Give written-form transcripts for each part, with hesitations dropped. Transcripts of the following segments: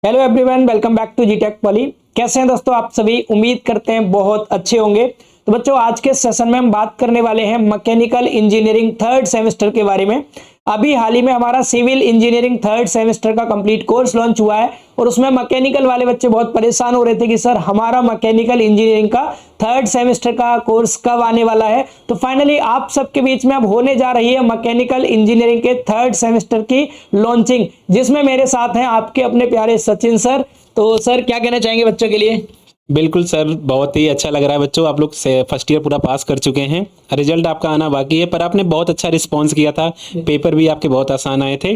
Hello everyone, welcome back to G Tech Poly. कैसे हैं दोस्तों आप सभी? उम्मीद करते हैं बहुत अच्छे होंगे। तो बच्चों, आज के सेशन में हम बात करने वाले हैं मैकेनिकल इंजीनियरिंग थर्ड सेमेस्टर के बारे में। अभी हाल ही में हमारा सिविल इंजीनियरिंग थर्ड सेमेस्टर का कंप्लीट कोर्स लॉन्च हुआ है और उसमें मैकेनिकल वाले बच्चे बहुत परेशान हो रहे थे कि सर हमारा मैकेनिकल इंजीनियरिंग का थर्ड सेमेस्टर का कोर्स कब आने वाला है। तो फाइनली आप सबके बीच में अब होने जा रही है मैकेनिकल इंजीनियरिंग के थर्ड सेमेस्टर की लॉन्चिंग, जिसमें मेरे साथ हैं आपके अपने प्यारे सचिन सर। तो सर, क्या कहना चाहेंगे बच्चों के लिए? बिल्कुल सर, बहुत ही अच्छा लग रहा है बच्चों। आप लोग फर्स्ट ईयर पूरा पास कर चुके हैं, रिजल्ट आपका आना बाकी है, पर आपने बहुत अच्छा रिस्पांस किया था। पेपर भी आपके बहुत आसान आए थे।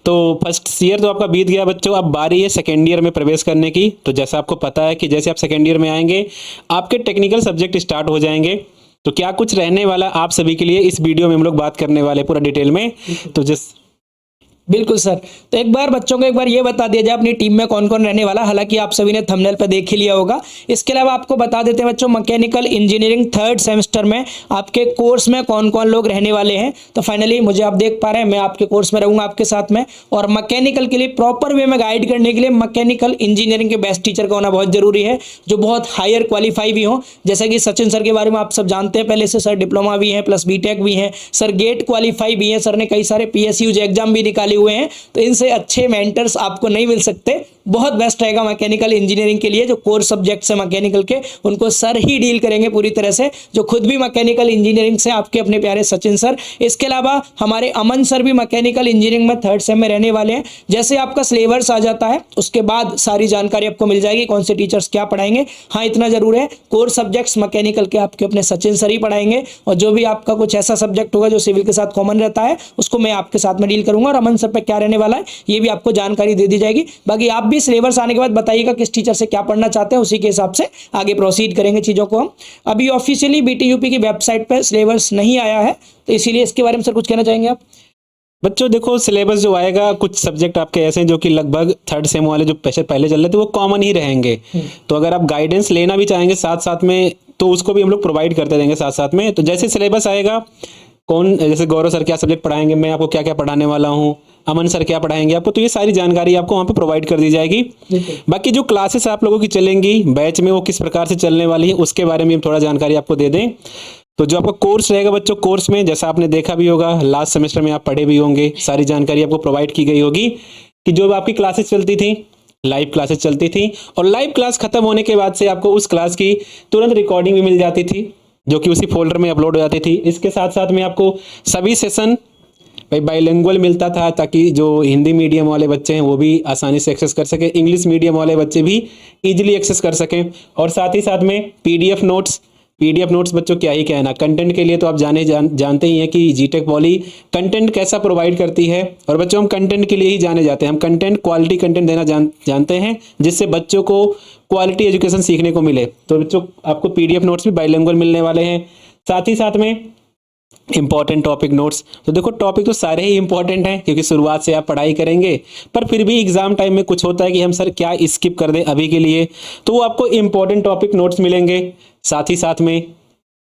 तो फर्स्ट ईयर तो आपका बीत गया बच्चों, अब बारी है सेकेंड ईयर में प्रवेश करने की। तो जैसा आपको पता है कि जैसे आप सेकेंड ईयर में आएंगे आपके टेक्निकल सब्जेक्ट स्टार्ट हो जाएंगे। तो क्या कुछ रहने वाला आप सभी के लिए इस वीडियो में हम लोग बात करने वाले पूरा डिटेल में। तो बिल्कुल सर। तो एक बार बच्चों को एक बार ये बता दिया जाए अपनी टीम में कौन कौन रहने वाला। हालांकि आप सभी ने थंबनेल पर देख ही लिया होगा। इसके अलावा आपको बता देते हैं बच्चों, मैकेनिकल इंजीनियरिंग थर्ड सेमेस्टर में आपके कोर्स में कौन कौन लोग रहने वाले हैं। तो फाइनली मुझे आप देख पा रहे हैं, मैं आपके कोर्स में रहूंगा आपके साथ में। और मैकेनिकल के लिए प्रॉपर वे में गाइड करने के लिए मैकेनिकल इंजीनियरिंग के बेस्ट टीचर का होना बहुत जरूरी है, जो बहुत हायर क्वालिफाई भी हो। जैसे कि सचिन सर के बारे में आप सब जानते हैं पहले से, सर डिप्लोमा भी है प्लस बीटेक भी है, सर गेट क्वालिफाई भी है, सर ने कई सारे पीएसयू एग्जाम भी निकाले हुए हैं। तो इनसे अच्छे मेंटर्स आपको नहीं मिल सकते। बहुत बेस्ट रहेगा मैकेनिकल इंजीनियरिंग के लिए। जो कोर सब्जेक्ट्स है मैकेनिकल के, उनको सर ही डील करेंगे पूरी तरह से, जो खुद भी मैकेनिकल इंजीनियरिंग से आपके अपने प्यारे सचिन सर। इसके अलावा हमारे अमन सर भी मैकेनिकल इंजीनियरिंग में थर्ड सेम में रहने वाले हैं। जैसे आपका सिलेबस आ जाता है उसके बाद सारी जानकारी आपको मिल जाएगी, कौन से टीचर्स क्या पढ़ाएंगे। हाँ, इतना जरूर है, कोर सब्जेक्ट्स मैकेनिकल के आपके अपने सचिन सर ही पढ़ाएंगे। और जो भी आपका कुछ ऐसा सब्जेक्ट होगा जो सिविल के साथ कॉमन रहता है, उसको मैं आपके साथ में डील करूंगा। और अमन सर पे क्या रहने वाला है ये भी आपको जानकारी दे दी जाएगी। बाकी आप भी सिलेबस आने के बाद बताइएगा किस टीचर से क्या पढ़ना चाहते हैं, उसी के हिसाब से आगे प्रोसीड करेंगे चीजों को हम। अभी ऑफिशियली बीटीयूपी की वेबसाइट पे सिलेबस नहीं आया है, तो इसीलिए इसके बारे में सर कुछ कहना चाहेंगे आप? बच्चों देखो, सिलेबस जो आएगा, कुछ सब्जेक्ट आपके ऐसे हैं जो कि लगभग थर्ड सेम वाले जो पहले चल रहे थे वो कॉमन ही रहेंगे। तो अगर आप गाइडेंस लेना भी चाहेंगे साथ साथ में, तो उसको भी हम लोग प्रोवाइड करते रहेंगे साथ साथ में। तो जैसे सिलेबस आएगा, कौन जैसे गौरव सर क्या सब्जेक्ट पढ़ाएंगे, मैं आपको क्या क्या पढ़ाने वाला हूँ, अमन सर क्या पढ़ाएंगे आपको, तो ये सारी जानकारी आपको वहाँ पे प्रोवाइड कर दी जाएगी। बाकी जो क्लासेस आप लोगों की चलेंगी बैच में, वो किस प्रकार से चलने वाली है उसके बारे में थोड़ा जानकारी आपको दे दें। तो जो आपका कोर्स रहेगा बच्चों, कोर्स में जैसा आपने देखा भी होगा, लास्ट सेमेस्टर में आप पढ़े भी होंगे, सारी जानकारी आपको प्रोवाइड की गई होगी कि जो आपकी क्लासेस चलती थी, लाइव क्लासेस चलती थी, और लाइव क्लास खत्म होने के बाद से आपको उस क्लास की तुरंत रिकॉर्डिंग भी मिल जाती थी, जो कि उसी फोल्डर में अपलोड हो जाती थी। इसके साथ साथ में आपको सभी सेशन बाइलिंगुअल मिलता था, ताकि जो हिंदी मीडियम वाले बच्चे हैं वो भी आसानी से एक्सेस कर सकें, इंग्लिश मीडियम वाले बच्चे भी इजीली एक्सेस कर सकें। और साथ ही साथ में पीडीएफ नोट्स बच्चों क्या ही कहना, कंटेंट के लिए तो आप जानते ही हैं कि जीटेक पॉली कंटेंट कैसा प्रोवाइड करती है। और बच्चों, हम कंटेंट के लिए ही जाने जाते हैं, हम कंटेंट क्वालिटी कंटेंट देना जानते हैं, जिससे बच्चों को क्वालिटी एजुकेशन सीखने को मिले। तो बच्चों, आपको पीडीएफ नोट्स भी बाइलिंगुअल मिलने वाले हैं। साथ ही साथ में इंपॉर्टेंट टॉपिक नोट्स। तो देखो, टॉपिक तो सारे ही इंपॉर्टेंट हैं क्योंकि शुरुआत से आप पढ़ाई करेंगे, पर फिर भी एग्जाम टाइम में कुछ होता है कि हम सर क्या स्किप कर दें अभी के लिए, तो वो आपको इंपॉर्टेंट टॉपिक नोट्स मिलेंगे। साथ ही साथ में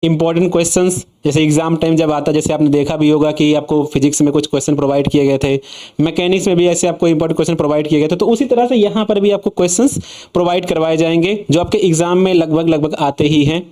इंपॉर्टेंट क्वेश्चंस, जैसे एग्जाम टाइम जब आता है, जैसे आपने देखा भी होगा कि आपको फिजिक्स में कुछ क्वेश्चन प्रोवाइड किए गए थे, मैकेनिक्स में भी ऐसे आपको इंपॉर्टेंट क्वेश्चन प्रोवाइड किए गए थे। तो उसी तरह से यहाँ पर भी आपको क्वेश्चंस प्रोवाइड करवाए जाएंगे जो आपके एग्जाम में लगभग आते ही हैं।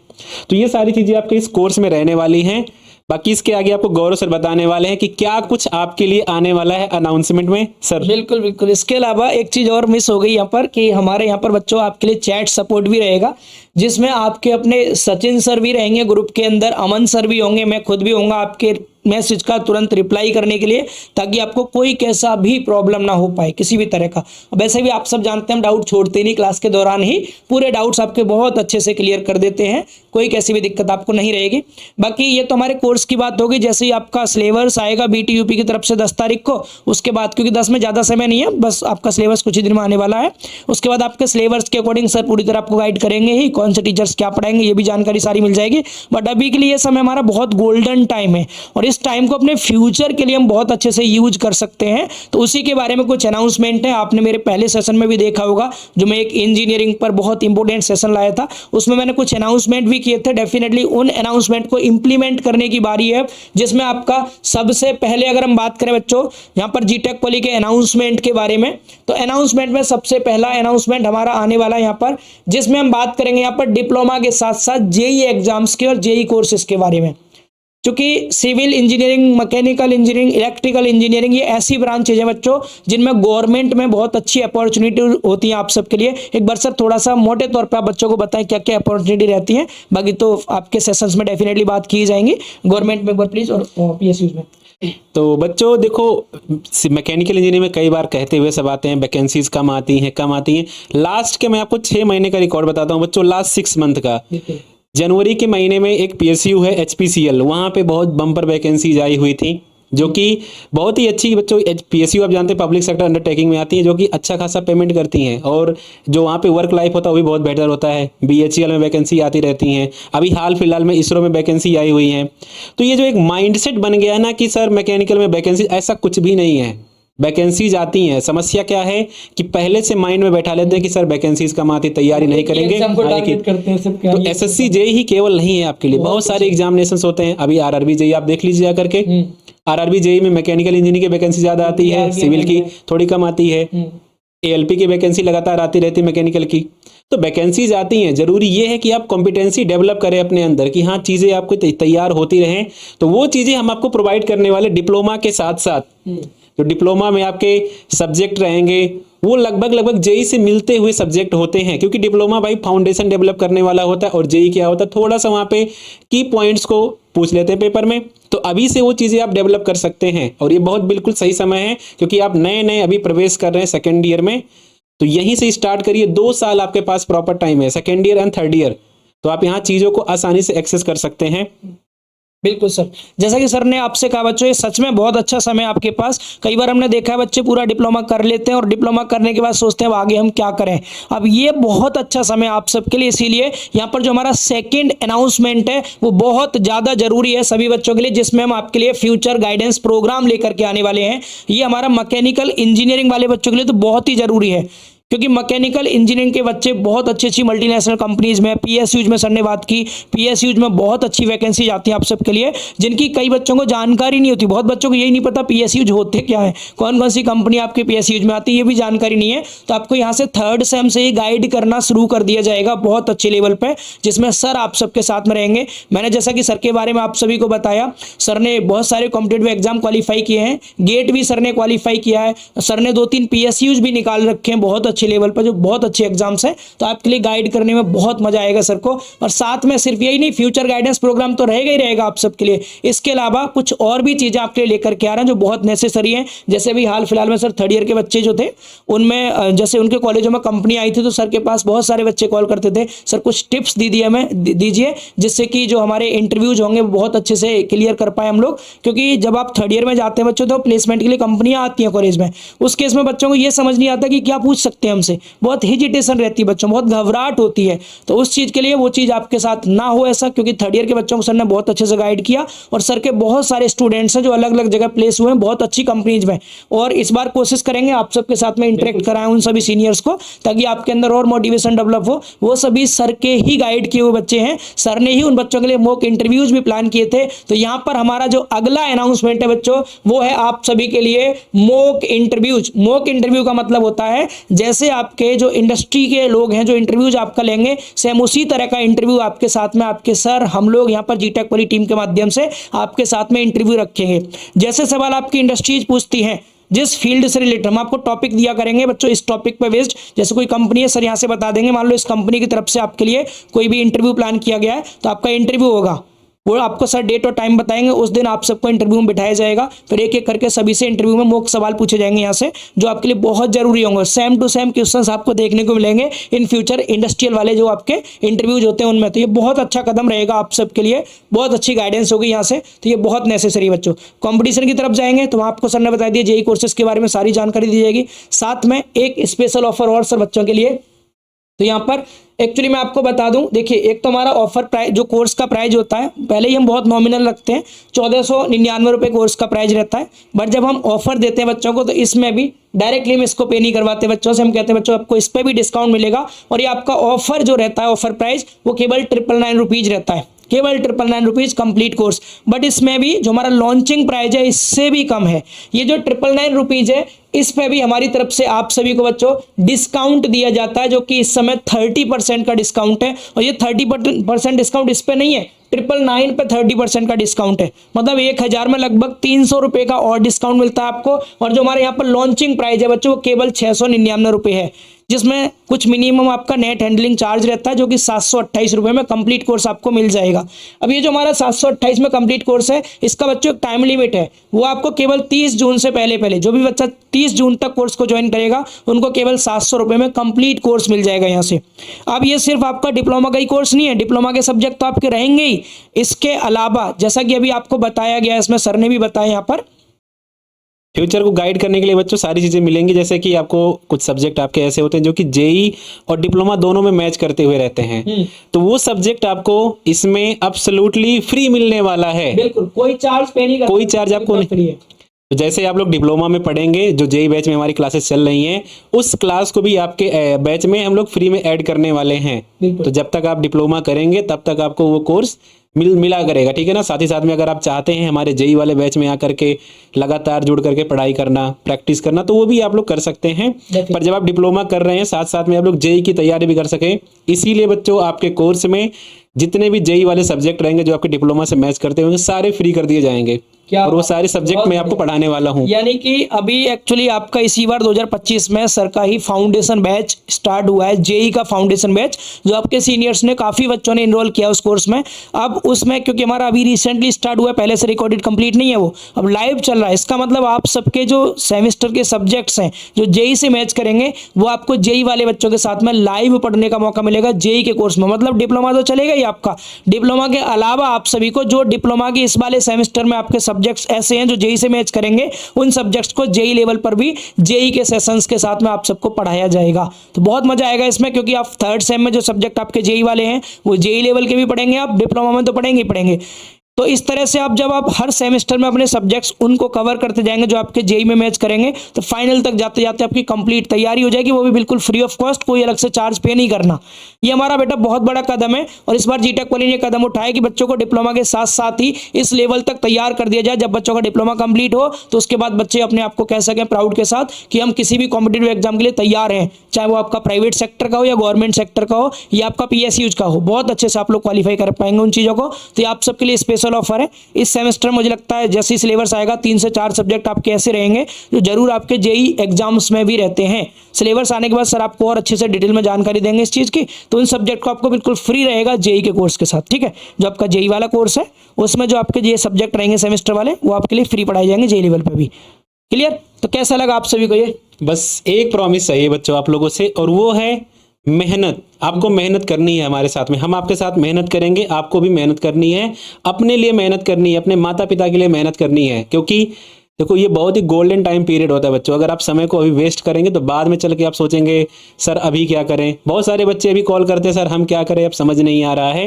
तो ये सारी चीज़ें आपके इस कोर्स में रहने वाली हैं। बाकी इसके आगे आपको गौरव सर बताने वाले हैं कि क्या कुछ आपके लिए आने वाला है अनाउंसमेंट में। सर बिल्कुल बिल्कुल। इसके अलावा एक चीज और मिस हो गई यहाँ पर, कि हमारे यहाँ पर बच्चों आपके लिए चैट सपोर्ट भी रहेगा, जिसमें आपके अपने सचिन सर भी रहेंगे ग्रुप के अंदर, अमन सर भी होंगे, मैं खुद भी होऊंगा आपके मैसेज का तुरंत रिप्लाई करने के लिए, ताकि आपको कोई कैसा भी प्रॉब्लम ना हो पाए किसी भी तरह का। वैसे भी आप सब जानते हैं हम डाउट छोड़ते नहीं, क्लास के दौरान ही पूरे डाउट्स आपके बहुत अच्छे से क्लियर कर देते हैं, कोई कैसी भी दिक्कत आपको नहीं रहेगी। बाकी ये तो हमारे कोर्स की बात होगी। जैसे ही आपका सिलेबस आएगा बीटीयूपी की तरफ से 10 तारीख को, उसके बाद, क्योंकि 10 में ज़्यादा समय नहीं है, बस आपका सिलेबस कुछ ही दिन में आने वाला है, उसके बाद आपके सिलेबस के अकॉर्डिंग सर पूरी तरह आपको गाइड करेंगे ही, कौन से टीचर्स क्या पढ़ाएंगे ये भी जानकारी सारी मिल जाएगी। बट अभी के लिए ये समय हमारा बहुत गोल्डन टाइम है, और इस इस टाइम को अपने फ्यूचर के लिए हम बहुत अच्छे से यूज कर सकते हैं। तो उसी के बारे में कुछ अनाउंसमेंट है, आपने मेरे पहले सेशन में भी देखा होगा, जो मैं एक इंजीनियरिंग पर बहुत इंपॉर्टेंट सेशन लाया था, उसमें मैंने कुछ अनाउंसमेंट भी किए थे। डेफिनेटली उन अनाउंसमेंट को इंप्लीमेंट करने की बारी है, जिसमें आपका सबसे पहले अगर हम बात करें बच्चों यहाँ पर जीटेक पॉली के अनाउंसमेंट के बारे में, तो अनाउंसमेंट में सबसे पहला अनाउंसमेंट हमारा आने वाला है यहाँ पर, जिसमें हम बात करेंगे यहाँ पर डिप्लोमा के साथ साथ जेई एग्जाम्स के और जेई कोर्सेज के बारे में। क्योंकि civil engineering, mechanical engineering, electrical engineering ये ऐसी ब्रांचेज हैं बच्चों जिनमें गवर्नमेंट में बहुत अच्छी अपॉर्चुनिटी होती है आप सबके लिए। एक बार सर थोड़ा सा मोटे तौर पे आप बच्चों को बताएं क्या क्या अपॉर्चुनिटी रहती है, बाकी तो आपके सेशंस में डेफिनेटली बात की जाएंगी गवर्नमेंट में एक बार प्लीज, और पीएसयूज में। तो बच्चों देखो, मैकेनिकल इंजीनियरिंग में कई बार कहते हुए सब आते हैं वैकेंसीज कम आती हैं। लास्ट के मैं आपको 6 महीने का रिकॉर्ड बताता हूँ बच्चों, लास्ट 6 मंथ का। जनवरी के महीने में एक पीएसयू है एचपीसीएल, वहाँ पे बहुत बम्पर वैकेंसीज आई हुई थी, जो कि बहुत ही अच्छी बच्चों। पीएसयू आप जानते हैं पब्लिक सेक्टर अंडरटेकिंग में आती है, जो कि अच्छा खासा पेमेंट करती हैं, और जो वहाँ पे वर्क लाइफ होता है वो भी बहुत बेहतर होता है। बीएचईएल में वैकेंसी आती रहती हैं, अभी हाल फिलहाल में इसरो में वैकेंसी आई हुई है। तो ये जो एक माइंडसेट बन गया ना कि सर मैकेनिकल में वैकेंसी, ऐसा कुछ भी नहीं है। वैकेंसीज आती हैं, समस्या क्या है कि पहले से माइंड में बैठा लेते हैं कि सर वैकेंसीज कम आती, तैयारी नहीं करेंगे। तो एसएससी जेई ही केवल नहीं है आपके लिए, बहुत सारे एग्जामिनेशंस होते हैं। अभी आरआरबी जेई आप देख लीजिए जाकर के, आरआरबी जेई में मैकेनिकल इंजीनियरिंग की वैकेंसी ज्यादा आती है, सिविल की थोड़ी कम आती है, एएलपी की वैकेंसी लगातार आती रहती है मैकेनिकल की। तो वैकेंसीज आती हैं, जरूरी ये है कि आप कॉम्पिटेंसी डेवलप करें अपने अंदर कि हाँ चीजें आपको तैयार होती रहें। तो वो चीजें हम आपको प्रोवाइड करने वाले डिप्लोमा के साथ साथ, जो डिप्लोमा में आपके सब्जेक्ट रहेंगे वो लगभग जेई से मिलते हुए सब्जेक्ट होते हैं, क्योंकि डिप्लोमा भाई फाउंडेशन डेवलप करने वाला होता है, और जेई क्या होता है थोड़ा सा वहाँ पे की पॉइंट्स को पूछ लेते हैं पेपर में। तो अभी से वो चीज़ें आप डेवलप कर सकते हैं, और ये बहुत बिल्कुल सही समय है, क्योंकि आप नए अभी प्रवेश कर रहे हैं सेकेंड ईयर में, तो यहीं से स्टार्ट करिए। 2 साल आपके पास प्रॉपर टाइम है, second year and third year, तो आप यहाँ चीज़ों को आसानी से एक्सेस कर सकते हैं। बिल्कुल सर, जैसा कि सर ने आपसे कहा बच्चों, ये सच में बहुत अच्छा समय आपके पास। कई बार हमने देखा है बच्चे पूरा डिप्लोमा कर लेते हैं और डिप्लोमा करने के बाद सोचते हैं अब आगे हम क्या करें। अब ये बहुत अच्छा समय आप सबके लिए, इसीलिए यहाँ पर जो हमारा सेकंड अनाउंसमेंट है वो बहुत ज़्यादा जरूरी है सभी बच्चों के लिए, जिसमें हम आपके लिए फ्यूचर गाइडेंस प्रोग्राम लेकर के आने वाले हैं। ये हमारा मैकेनिकल इंजीनियरिंग वाले बच्चों के लिए तो बहुत ही जरूरी है, क्योंकि मैकेनिकल इंजीनियरिंग के बच्चे बहुत अच्छी मल्टीनेशनल कंपनीज में, पीएसयूज में सर ने बात की, पीएसयूज में बहुत अच्छी वैकेंसी आती है आप सबके लिए, जिनकी कई बच्चों को जानकारी नहीं होती। बहुत बच्चों को यही नहीं पता पीएसयूज होते क्या है, कौन कौन सी कंपनी आपके पीएसयूज में आती है, ये भी जानकारी नहीं है। तो आपको यहाँ से थर्ड सेम से ही गाइड करना शुरू कर दिया जाएगा बहुत अच्छे लेवल पर, जिसमें सर आप सबके साथ में रहेंगे। मैंने जैसा कि सर के बारे में आप सभी को बताया, सर ने बहुत सारे कॉम्पिटेटिव एग्जाम क्वालिफाई किए हैं, गेट भी सर ने क्वालिफाई किया है, सर ने 2-3 पीएसयूज भी निकाल रखे हैं बहुत अच्छे लेवल पर, जो बहुत अच्छे एग्जाम्स हैं। तो आपके लिए गाइड करने में बहुत मजा आएगा सर को। और साथ में सिर्फ यही नहीं, फ्यूचर गाइडेंस प्रोग्राम तो रहेगा ही रहेगा आप सबके लिए, इसके अलावा कुछ और भी चीजें आपके लिए लेकर के आ रहे हैं जो बहुत नेसेसरी हैं। जैसे भी हाल फिलहाल में सर थर्ड ईयर के बच्चे जो थे, उनमें जैसे उनके कॉलेजों में कंपनी आई थी, तो सर के पास बहुत सारे बच्चे कॉल करते थे, सर कुछ टिप्स दीजिए जिससे कि जो हमारे इंटरव्यूज होंगे वो बहुत अच्छे से क्लियर कर पाए हम लोग। क्योंकि जब आप थर्ड ईयर में जाते हैं बच्चों, तो प्लेसमेंट के लिए कंपनियां आती हैं कॉलेज में, उस केस में बच्चों को ये समझ नहीं आता कि क्या पूछ सकते हैं हमसे, बहुत हिजिटेशन रहती है बच्चों, बहुत घबराहट होती है। तो उस चीज के लिए वो चीज आपके साथ ना हो ऐसा, क्योंकि थर्ड ईयर के बच्चों को सर ने बहुत अच्छे से गाइड किया, और सर के बहुत सारे स्टूडेंट्स हैं जो अलग अलग जगह प्लेस हुए हैं बहुत अच्छी कंपनीज में। और इस बार कोशिश करेंगे आप सबके साथ में इंटरेक्ट कराएं उन सभी सीनियर्स को, ताकि आपके अंदर और मोटिवेशन डेवलप हो। वो सभी सर के ही गाइड किए हुए बच्चे हैं, सर ने ही उन बच्चों के लिए मॉक इंटरव्यूज भी प्लान किए थे। तो यहाँ पर हमारा जो अगला अनाउंसमेंट है बच्चों, वो है आप सभी के लिए मॉक इंटरव्यूज। मॉक इंटरव्यू का मतलब होता है जैसे आपके जो इंडस्ट्री के लोग हैं जो इंटरव्यूज आपका लेंगे, सेम उसी तरह का इंटरव्यू आपके साथ में आपके सर, हम लोग यहाँ पर जीटेक वाली टीम के माध्यम से आपके साथ में इंटरव्यू रखेंगे। जैसे सवाल आपकी इंडस्ट्रीज पूछती हैं, जिस फील्ड से रिलेटेड, हम आपको टॉपिक दिया करेंगे बच्चों, इस टॉपिक पे बेस्ड, जैसे कोई कंपनी है सर यहाँ से बता देंगे, मान लो इस कंपनी की तरफ से आपके लिए कोई भी इंटरव्यू प्लान किया गया है, तो आपका इंटरव्यू होगा, वो आपको सर डेट और टाइम बताएंगे, उस दिन आप सबको इंटरव्यू में बिठाया जाएगा। फिर एक एक करके सभी से इंटरव्यू में मॉक सवाल पूछे जाएंगे यहाँ से, जो आपके लिए बहुत जरूरी होंगे। सेम टू सेम क्वेश्चंस आपको देखने को मिलेंगे इन फ्यूचर इंडस्ट्रियल वाले जो आपके इंटरव्यूज होते हैं उनमें। तो ये बहुत अच्छा कदम रहेगा आप सबके लिए, बहुत अच्छी गाइडेंस होगी यहाँ से, तो ये बहुत नेसेसरी बच्चों। कॉम्पिटिशन की तरफ जाएंगे तो आपको सर ने बता दिया, जेई कोर्सेज के बारे में सारी जानकारी दी जाएगी। साथ में एक स्पेशल ऑफर और सर बच्चों के लिए, तो यहाँ पर एक्चुअली मैं आपको बता दूं, देखिए एक तो हमारा ऑफर प्राइस जो कोर्स का प्राइस होता है, पहले ही हम बहुत नॉमिनल रखते हैं, 1499 रुपये कोर्स का प्राइस रहता है। बट जब हम ऑफर देते हैं बच्चों को तो इसमें भी डायरेक्टली हम इसको पे नहीं करवाते बच्चों से, हम कहते हैं बच्चों आपको इस पर भी डिस्काउंट मिलेगा और ये आपका ऑफर जो रहता है, ऑफर प्राइस वो केवल 999 रुपीज़ रहता है, केवल 999 रुपीज़ कंप्लीट कोर्स। बट इसमें भी जो हमारा लॉन्चिंग प्राइस है इससे भी कम है। ये जो 999 रुपीज़ है इस पे भी हमारी तरफ से आप सभी को बच्चों डिस्काउंट दिया जाता है, जो कि इस समय 30% का डिस्काउंट है। और ये 30% डिस्काउंट इस पे नहीं है, 999 पे 30% का डिस्काउंट है, मतलब 1000 में लगभग 300 रुपये का और डिस्काउंट मिलता है आपको। और जो हमारे यहाँ पर लॉन्चिंग प्राइस है बच्चों वो केवल 699 रुपये है, जिसमें कुछ मिनिमम आपका नेट हैंडलिंग चार्ज रहता है जो कि 728 रुपये में कंप्लीट कोर्स आपको मिल जाएगा। अब ये जो हमारा 728 में कंप्लीट कोर्स है इसका बच्चों एक टाइम लिमिट है, वो आपको केवल 30 जून से पहले जो भी बच्चा 30 जून तक कोर्स को ज्वाइन करेगा उनको केवल 700 रुपये में कंप्लीट कोर्स मिल जाएगा यहाँ से। अब ये सिर्फ आपका डिप्लोमा का ही कोर्स नहीं है, डिप्लोमा के सब्जेक्ट तो आपके रहेंगे ही, इसके अलावा जैसा कि अभी आपको बताया गया, इसमें सर ने भी बताया यहाँ पर फ्यूचर को गाइड करने के लिए बच्चों सारी चीज़ें मिलेंगी। जैसे कि आपको कुछ सब्जेक्ट आपके ऐसे होते हैं जो कि जेई और डिप्लोमा दोनों में मैच करते हुए रहते हैं, तो वो सब्जेक्ट आपको इसमें एब्सोल्युटली फ्री मिलने वाला है। बिल्कुल कोई चार्ज पे नहीं करना, कोई चार्ज आपको नहीं। फ्री है। तो जैसे आप लोग डिप्लोमा में पढ़ेंगे, जो जेई बैच में हमारी क्लासेस चल रही हैं, उस क्लास को भी आपके बैच में हम लोग फ्री में ऐड करने वाले हैं। तो जब तक आप डिप्लोमा करेंगे तब तक आपको वो कोर्स मिला करेगा, ठीक है ना। साथ ही साथ में अगर आप चाहते हैं हमारे जेई वाले बैच में आकर के लगातार जुड़ करके पढ़ाई करना, प्रैक्टिस करना, तो वो भी आप लोग कर सकते हैं। पर जब आप डिप्लोमा कर रहे हैं साथ साथ में आप लोग जेई की तैयारी भी कर सकें, इसीलिए बच्चों आपके कोर्स में जितने भी जेई वाले सब्जेक्ट रहेंगे जो आपके डिप्लोमा से मैच करते होंगे सारे फ्री कर दिए जाएंगे। और वो सारे सब्जेक्ट मैं आपको पढ़ाने वाला हूँ। यानी कि अभी एक्चुअली आपका इसी बार 2025 में सर का ही फाउंडेशन बैच स्टार्ट हुआ है, जेई का फाउंडेशन बैच, जो आपके सीनियर्स ने काफ़ी बच्चों ने इनरोल किया उस कोर्स में। अब उसमें क्योंकि हमारा अभी रिसेंटली स्टार्ट हुआ है, पहले से रिकॉर्डेड कंप्लीट नहीं है, वो अब लाइव चल रहा है। इसका मतलब आप सबके जो सेमेस्टर के सब्जेक्ट्स हैं जो जेई से मैच करेंगे वो आपको जेई वाले बच्चों के साथ में लाइव पढ़ने का मौका मिलेगा जेई के कोर्स में। मतलब डिप्लोमा तो चलेगा ही आपका, डिप्लोमा के अलावा आप सभी को जो डिप्लोमा के इस वाले सेमेस्टर में आपके सब्जेक्ट्स ऐसे हैं जो जेई से मैच करेंगे, उन सब्जेक्ट्स को जेई लेवल पर भी जेई के सेशंस के साथ में आप सबको पढ़ाया जाएगा। तो बहुत मजा आएगा इसमें, क्योंकि आप थर्ड सेम में जो सब्जेक्ट आपके जेई वाले हैं वो जेई लेवल के भी पढ़ेंगे, आप डिप्लोमा में तो पढ़ेंगे ही पढ़ेंगे। तो इस तरह से आप जब आप हर सेमेस्टर में अपने सब्जेक्ट्स उनको कवर करते जाएंगे जो आपके जेई में मैच करेंगे, तो फाइनल तक जाते जाते आपकी कंप्लीट तैयारी हो जाएगी, वो भी बिल्कुल फ्री ऑफ कॉस्ट, कोई अलग से चार्ज पे नहीं करना। ये हमारा बेटा बहुत बड़ा कदम है और इस बार जीटेक वाले ने कदम उठाया कि बच्चों को डिप्लोमा के साथ साथ ही इस लेवल तक तैयार कर दिया जाए। जब बच्चों का डिप्लोमा कंप्लीट हो तो उसके बाद बच्चे अपने आप को कह सकें प्राउड के साथ कि हम किसी भी कॉम्पिटेटिव एग्जाम के लिए तैयार हैं, चाहे वो आपका प्राइवेट सेक्टर का हो या गवर्नमेंट सेक्टर का हो या आपका पीएसयूज का हो, बहुत अच्छे से आप लोग क्वालिफाई कर पाएंगे उन चीज़ों को। तो ये आप सबके लिए स्पेशल ऑफर है। इस सेमेस्टर मुझे लगता है जैसे ही सिलेबस आएगा 3 से 4 सब्जेक्ट आपके ऐसे रहेंगे जो जरूर आपके जेई एग्जाम्स में भी रहते हैं। सिलेबस आने के बाद सर आपको और अच्छे से डिटेल में जानकारी देंगे इस चीज़ की, तो उन सब्जेक्ट को आपको बिल्कुल फ्री रहेगा जेई के कोर्स के साथ, ठीक है। जो आपका जेई वाला कोर्स है उसमें जो आपके ये सब्जेक्ट रहेंगे सेमेस्टर वाले वो आपके लिए फ्री पढ़ाए जाएंगे जेई लेवल पर भी। क्लियर? तो कैसा लगा आप सभी को ये? बस एक प्रॉमिस चाहिए बच्चों आप लोगों से, और वो है मेहनत। आपको मेहनत करनी है हमारे साथ में, हम आपके साथ मेहनत करेंगे, आपको भी मेहनत करनी है, अपने लिए मेहनत करनी है, अपने माता पिता के लिए मेहनत करनी है। क्योंकि देखो ये बहुत ही गोल्डन टाइम पीरियड होता है बच्चों, अगर आप समय को अभी वेस्ट करेंगे तो बाद में चल के आप सोचेंगे सर अभी क्या करें। बहुत सारे बच्चे अभी कॉल करते हैं सर हम क्या करें, अब समझ नहीं आ रहा है।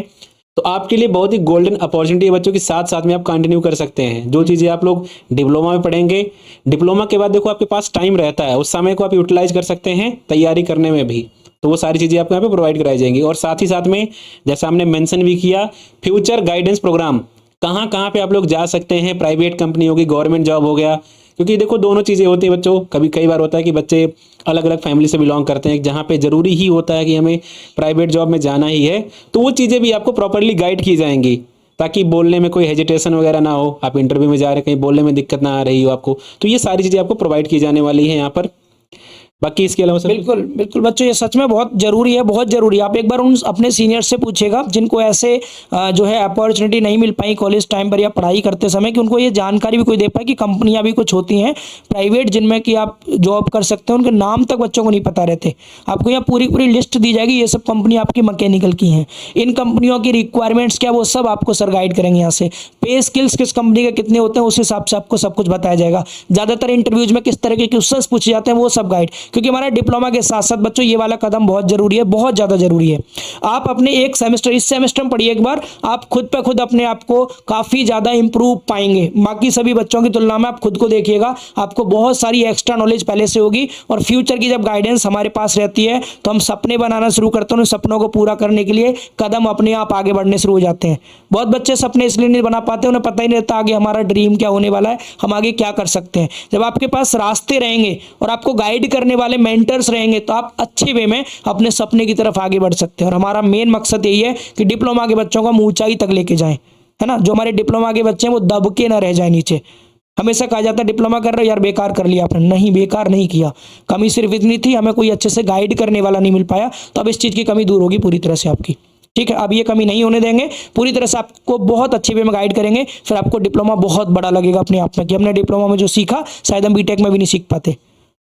तो आपके लिए बहुत ही गोल्डन अपॉर्चुनिटी है बच्चों की, साथ साथ में आप कंटिन्यू कर सकते हैं जो चीज़ें आप लोग डिप्लोमा में पढ़ेंगे। डिप्लोमा के बाद देखो आपके पास टाइम रहता है, उस समय को आप यूटिलाइज कर सकते हैं तैयारी करने में भी, तो वो सारी चीज़ें आपको यहाँ पे प्रोवाइड कराई जाएंगी। और साथ ही साथ में जैसा हमने मेंशन भी किया, फ्यूचर गाइडेंस प्रोग्राम कहाँ कहाँ पे आप लोग जा सकते हैं, प्राइवेट कंपनी होगी, गवर्नमेंट जॉब हो गया। क्योंकि देखो दोनों चीज़ें होती हैं बच्चों, कई बार होता है कि बच्चे अलग अलग फैमिली से बिलोंग करते हैं जहाँ पे ज़रूरी ही होता है कि हमें प्राइवेट जॉब में जाना ही है, तो वो चीज़ें भी आपको प्रॉपरली गाइड की जाएंगी ताकि बोलने में कोई हेजिटेशन वगैरह ना हो। आप इंटरव्यू में जा रहे हैं, कहीं बोलने में दिक्कत ना आ रही हो आपको, तो ये सारी चीज़ें आपको प्रोवाइड की जाने वाली है यहाँ पर। बाकी इसके अलावा बिल्कुल बिल्कुल बच्चों ये सच में बहुत जरूरी है, बहुत जरूरी है। आप एक बार उन अपने सीनियर से पूछेगा जिनको ऐसे जो है अपॉर्चुनिटी नहीं मिल पाई कॉलेज टाइम पर या पढ़ाई करते समय, कि उनको ये जानकारी भी कोई दे पाए कि कंपनियां भी कुछ होती हैं प्राइवेट जिनमें कि आप जॉब कर सकते हैं, उनके नाम तक बच्चों को नहीं पता रहते। आपको यहाँ पूरी पूरी लिस्ट दी जाएगी, ये सब कंपनी आपकी मैकेनिकल की हैं, इन कंपनियों की रिक्वायरमेंट्स क्या वो सब आपको सर गाइड करेंगे। यहाँ से पे स्किल्स किस कंपनी के कितने होते हैं उस हिसाब से आपको सब कुछ बताया जाएगा। ज़्यादातर इंटरव्यूज में किस तरह के क्वेश्चंस पूछे जाते हैं वो सब गाइड, क्योंकि हमारा डिप्लोमा के साथ साथ बच्चों ये वाला कदम बहुत जरूरी है, बहुत ज़्यादा जरूरी है। आप अपने एक सेमेस्टर, इस सेमेस्टर में पढ़िए एक बार, आप खुद पे खुद अपने आप को काफ़ी ज़्यादा इंप्रूव पाएंगे। बाकी सभी बच्चों की तुलना में आप खुद को देखिएगा, आपको बहुत सारी एक्स्ट्रा नॉलेज पहले से होगी। और फ्यूचर की जब गाइडेंस हमारे पास रहती है तो हम सपने बनाना शुरू करते हैं, उन सपनों को पूरा करने के लिए कदम अपने आप आगे बढ़ने शुरू हो जाते हैं। बहुत बच्चे सपने इसलिए नहीं बना पाते, उन्हें पता ही नहीं रहता आगे हमारा ड्रीम क्या होने वाला है, हम आगे क्या कर सकते हैं। जब आपके पास रास्ते रहेंगे और आपको गाइड करने वाले मेंटर्स रहेंगे तो आप अच्छे वे में अपने सपने की तरफ आगे बढ़ सकते हैं। और हमारा मेन मकसद यही है कि डिप्लोमा के बच्चों को हम ऊंचाई तक लेके जाएं, है ना। जो हमारे डिप्लोमा के बच्चे हैं वो दब के ना रह जाए नीचे। हमेशा कहा जाता है डिप्लोमा कर रहे हो यार, बेकार कर लिया आपने। नहीं, बेकार नहीं किया, कमी सिर्फ इतनी थी, हमें कोई अच्छे से गाइड करने वाला नहीं मिल पाया। तो अब इस चीज़ की कमी दूर होगी पूरी तरह से आपकी, ठीक है। अब ये कमी नहीं होने देंगे, पूरी तरह से आपको बहुत अच्छे वे में गाइड करेंगे। फिर आपको डिप्लोमा बहुत बड़ा लगेगा अपने आप में कि हमने डिप्लोमा में जो सीखा शायद हम बीटेक में भी नहीं सीख पाते।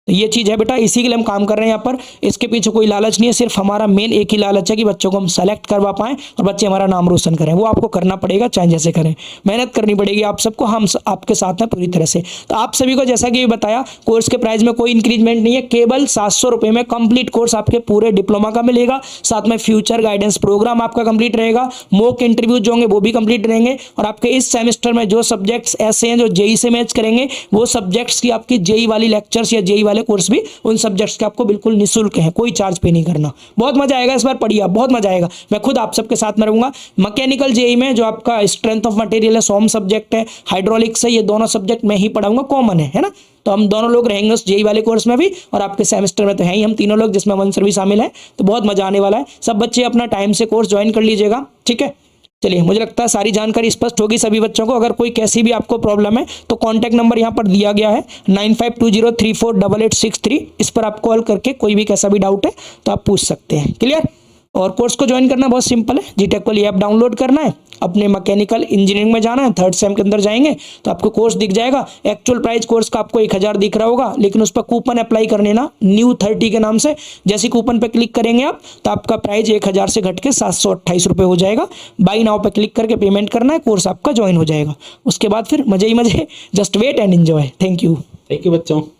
तो ये चीज़ है बेटा, इसी के लिए हम काम कर रहे हैं यहाँ पर। इसके पीछे कोई लालच नहीं है, सिर्फ हमारा मेन एक ही लालच है कि बच्चों को हम सेलेक्ट करवा पाएं और बच्चे हमारा नाम रोशन करें। वो आपको करना पड़ेगा, चाहे जैसे करें, मेहनत करनी पड़ेगी आप सबको, हम आपके साथ हैं पूरी तरह से। तो आप सभी को जैसा कि बताया, कोर्स के प्राइस में कोई इंक्रीजमेंट नहीं है, केवल 700 रुपये में कंप्लीट कोर्स आपके पूरे डिप्लोमा का मिलेगा। साथ में फ्यूचर गाइडेंस प्रोग्राम आपका कंप्लीट रहेगा, मॉक इंटरव्यू जो होंगे वो भी कंप्लीट रहेंगे। और आपके इस सेमेस्टर में जो सब्जेक्ट्स ऐसे हैं जो जेई से मैच करेंगे, वो सब्जेक्ट्स की आपकी जेई वाली लेक्चर्स या जेई वाले कोर्स भी उन सब्जेक्ट्स के आपको बिल्कुल निःशुल्क है, कोई चार्ज पे नहीं करना। बहुत मजा आएगा, इस बार पढ़िए, बहुत मजा आएगा। मैं खुद आप सबके साथ में रहूंगा। मैकेनिकल जेई में जो आपका स्ट्रेंथ ऑफ मटेरियल है, सॉम सब्जेक्ट है, हाइड्रोलिक्स है, ये दोनों सब्जेक्ट मैं ही पढ़ाऊंगा, कॉमन है ना। तो हम दोनों लोग रहेंगे उस जेई वाले कोर्स में भी, और आपके सेमेस्टर में तो है ही हम तीनों लोग, जिसमें वन सर्विस शामिल है। तो बहुत मजा आने वाला है। सब बच्चे अपना टाइम से कोर्स ज्वाइन कर लीजिएगा, ठीक है। चलिए, मुझे लगता है सारी जानकारी स्पष्ट होगी सभी बच्चों को। अगर कोई कैसी भी आपको प्रॉब्लम है तो कांटेक्ट नंबर यहाँ पर दिया गया है 9520348863। इस पर आप कॉल करके कोई भी कैसा भी डाउट है तो आप पूछ सकते हैं। क्लियर। और कोर्स को ज्वाइन करना बहुत सिंपल है, जीटेक वाली ऐप डाउनलोड करना है, अपने मैकेनिकल इंजीनियरिंग में जाना है, 3rd सेम के अंदर जाएंगे तो आपको कोर्स दिख जाएगा। एक्चुअल प्राइस कोर्स का आपको 1000 दिख रहा होगा, लेकिन उस पर कूपन अप्लाई करने ना, न्यू 30 के नाम से। जैसे कूपन पर क्लिक करेंगे आप तो आपका प्राइस 1000 से घट के 728 रुपये हो जाएगा। बाई नाउ पर क्लिक करके पेमेंट करना है, कोर्स आपका ज्वाइन हो जाएगा। उसके बाद फिर मजे ही मजे, just wait and enjoy. Thank you बच्चों।